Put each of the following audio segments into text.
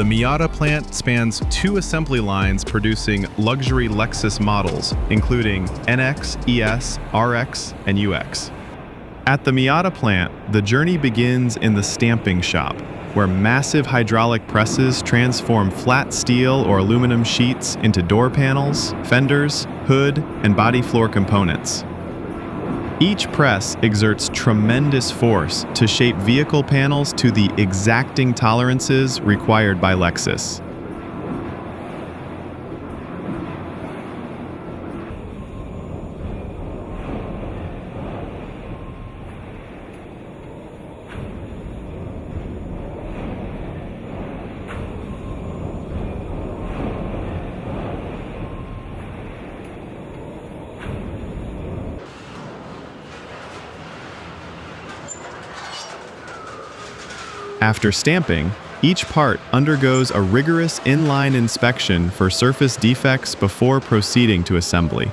The Miyata Plant spans 2 assembly lines producing luxury Lexus models, including NX, ES, RX, and UX. At the Miyata Plant, the journey begins in the stamping shop, where massive hydraulic presses transform flat steel or aluminum sheets into door panels, fenders, hood, and body floor components. Each press exerts tremendous force to shape vehicle panels to the exacting tolerances required by Lexus. After stamping, each part undergoes a rigorous inline inspection for surface defects before proceeding to assembly.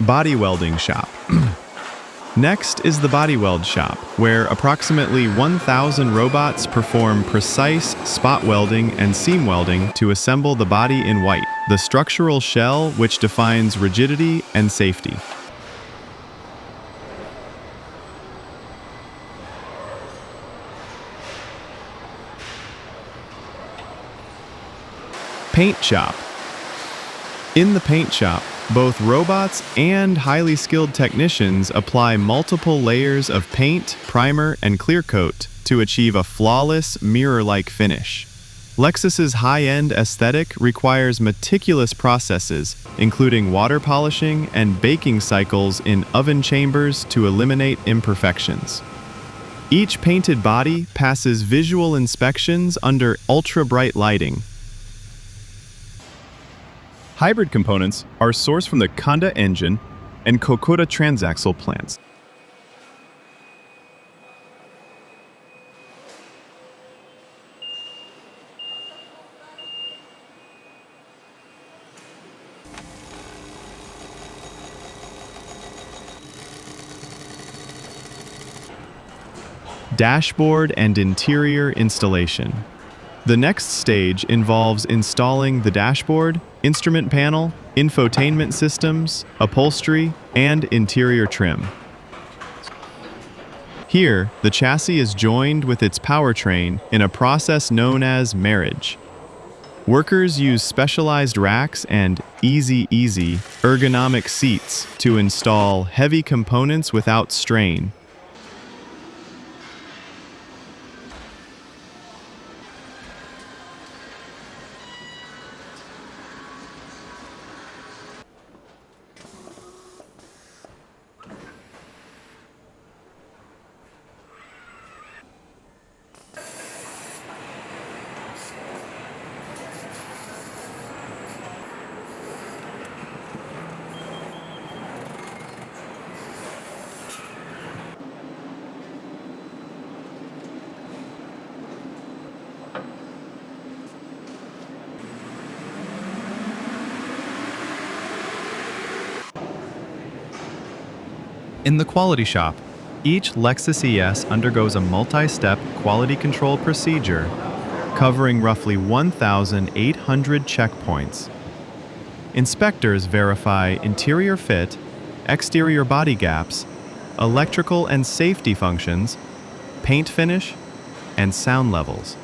Body welding shop. Next is the body weld shop, where approximately 1,000 robots perform precise spot welding and seam welding to assemble the body in white, the structural shell which defines rigidity and safety. Paint shop. In the paint shop, both robots and highly skilled technicians apply multiple layers of paint, primer, and clear coat to achieve a flawless, mirror-like finish. Lexus's high-end aesthetic requires meticulous processes, including water polishing and baking cycles in oven chambers to eliminate imperfections. Each painted body passes visual inspections under ultra-bright lighting. Hybrid components are sourced from the Honda engine and Kokura transaxle plants. Dashboard and interior installation. The next stage involves installing the dashboard, instrument panel, infotainment systems, upholstery, and interior trim. Here, the chassis is joined with its powertrain in a process known as marriage. Workers use specialized racks and easy ergonomic seats to install heavy components without strain. In the quality shop, each Lexus ES undergoes a multi-step quality control procedure covering roughly 1,800 checkpoints. Inspectors verify interior fit, exterior body gaps, electrical and safety functions, paint finish, and sound levels.